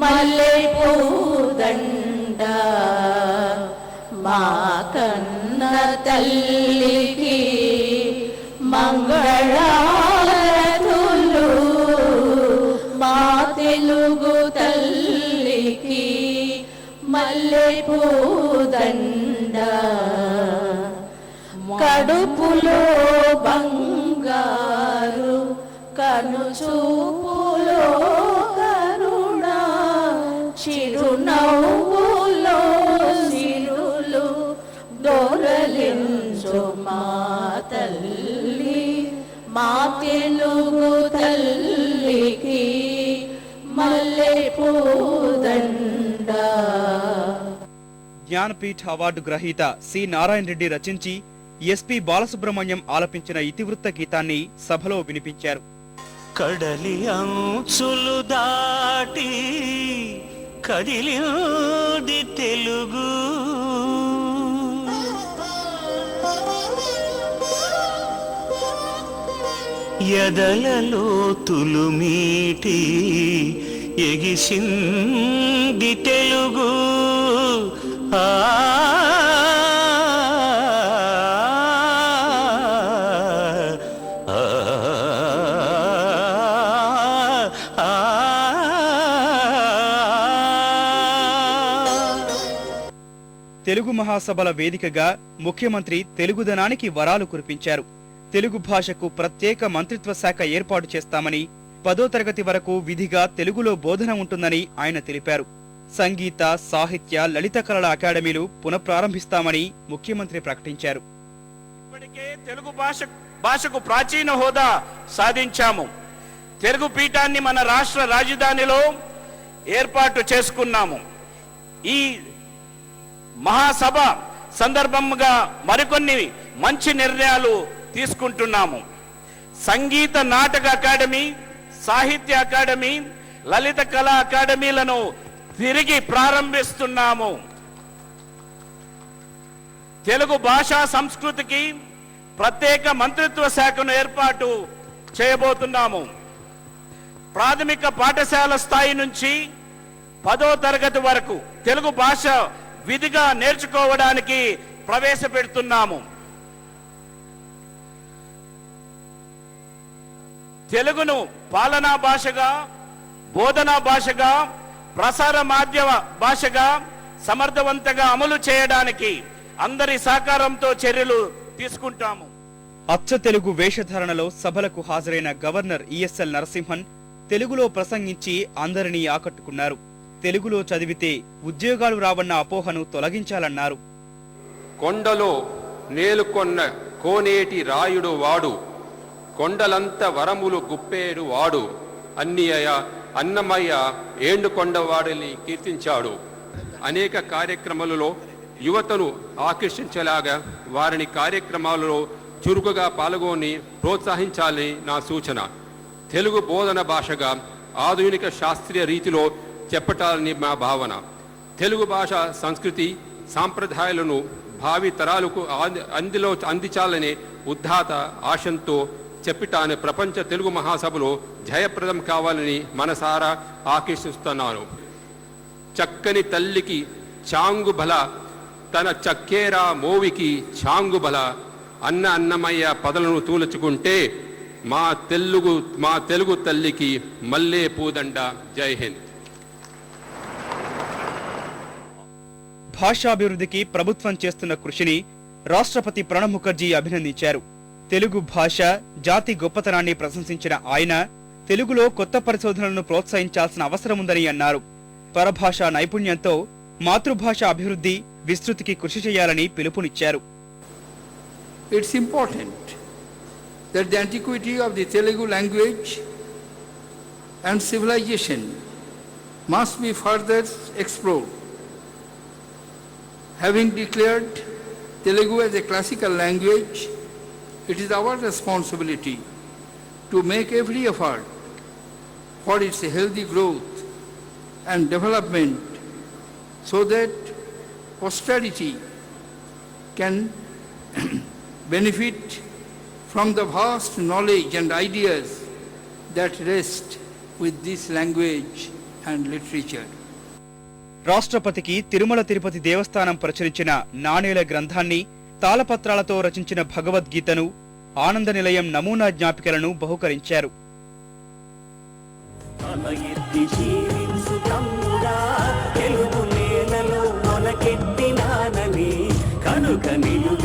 మల్లె పూదండ మా కన్న తల్లికి మంగళారతులు మా తెలుగు తల్లికి మల్లె పూదండ కడుపులో బంగారు కనుచూపులో కరుణ చిరునవ్వులో సిరులు దొరలించు మా తల్లి మా తెలుగు తల్లికి మల్లె పూదండ. జ్ఞానపీఠ అవార్డు గ్రహీత సి నారాయణ రెడ్డి రచించి ఎస్పి బాలసుబ్రహ్మణ్యం ఆలపించిన ఇతివృత్త గీతాన్ని సభలో వినిపించారు. కడలి అంచులు దాటి కదిలింది తెలుగు, ఎదలలో తులుమీటి ఎగిసింది తెలుగు. తెలుగు మహాసభల వేదికగా ముఖ్యమంత్రి తెలుగుదనానికి వరాలు కురిపించారు. తెలుగు భాషకు ప్రత్యేక మంత్రిత్వ శాఖ ఏర్పాటు చేస్తామని, 10వ తరగతి వరకు విధిగా తెలుగులో బోధన ఉంటుందని ఆయన తెలిపారు. సంగీత, సాహిత్య, లలిత కళల అకాడమీలు పునఃప్రారంభిస్తామని ముఖ్యమంత్రి ప్రకటించారు. ఇప్పటికే తెలుగు భాషకు ప్రాచీన హోదా సాధించాము. తెలుగు పీఠాన్ని మన రాష్ట్ర రాజధానిలో ఏర్పాటు చేసుకున్నాము. ఈ మహాసభ సందర్భంగా మరికొన్ని మంచి నిర్ణయాలు తీసుకుంటున్నాము. సంగీత నాటక అకాడమీ, సాహిత్య అకాడమీ, లలిత కళా అకాడమీలను తిరిగి ప్రారంభిస్తున్నాము. తెలుగు భాషా సంస్కృతికి ప్రత్యేక మంత్రిత్వ శాఖను ఏర్పాటు చేయబోతున్నాము. ప్రాథమిక పాఠశాల స్థాయి నుంచి 10వ తరగతి వరకు తెలుగు భాష విధిగా నేర్చుకోవడానికి ప్రవేశపెడుతున్నాము. తెలుగును పాలనా భాషగా, బోధనా భాషగా, ప్రసార మాధ్యమ భాషగా సమర్థవంతంగా అమలు చేయడానికి అందరి సహకారంతో చర్యలు తీసుకుంటాము. అచ్చ తెలుగు వేషధారణలో సభలకు హాజరైన గవర్నర్ ఈఎస్ఎల్ నరసింహన్ తెలుగులో ప్రసంగించి అందరినీ ఆకట్టుకున్నారు. తెలుగులో చదివితే ఉద్యోగాలు రావన్న అపోహను తొలగించాలన్నారు. కొండలో నేలుకొన్న కోనేటి రాయుడు వాడు, కొండలంత వరములు గుప్పేడు వాడు, అన్నమయ్య ఏడుకొండవాడిని కీర్తించాడు. అనేక కార్యక్రమాలలో యువతను ఆకర్షించేలాగా వారిని కార్యక్రమాలలో చురుకుగా పాల్గొని ప్రోత్సహించాలని నా సూచన. తెలుగు బోధన భాషగా ఆధునిక శాస్త్రీయ రీతిలో చెప్పటాలని మా భావన. తెలుగు భాష సంస్కృతి సాంప్రదాయాలను భావి తరాలకు అందించాలనే ఉద్దాత ఆశంతో చెప్పటాన్ని ప్రపంచ తెలుగు మహాసభలో జయప్రదం కావాలని మనసారా ఆకర్షిస్తున్నాను. చక్కని తల్లికి చాంగుబల, తన చక్కేరా మోవికి చాంగుబల, అన్నమయ్య పదలను తూలుచుకుంటే మా తెలుగు తల్లికి మల్లె పూదండ. జై హింద్. భాషాభివృద్ధికి ప్రభుత్వం చేస్తున్న కృషిని రాష్ట్రపతి ప్రణబ్ ముఖర్జీ అభినందించారు. తెలుగు భాష, జాతి గొప్పతనాన్ని ప్రశంసించిన ఆయన తెలుగులో కొత్త పరిశోధనలను ప్రోత్సహించాల్సిన అవసరముందని అన్నారు. పరభాషా నైపుణ్యంతో మాతృభాష అభివృద్ధి, విస్తృతికి కృషి చేయాలని పిలుపునిచ్చారు. It's important that the antiquity of the Telugu language and civilization must be further explored. Having declared Telugu as a classical language, it is our responsibility to make every effort for its healthy growth and development so that posterity can benefit from the vast knowledge and ideas that rest with this language and literature. రాష్ట్రపతికి తిరుమల తిరుపతి దేవస్థానం ప్రచురించిన నాణేల గ్రంథాన్ని, తాళపత్రాలతో రచించిన భగవద్గీతను, ఆనంద నిలయం నమూనా జ్ఞాపికలను బహుకరించారు. కనుక నిలు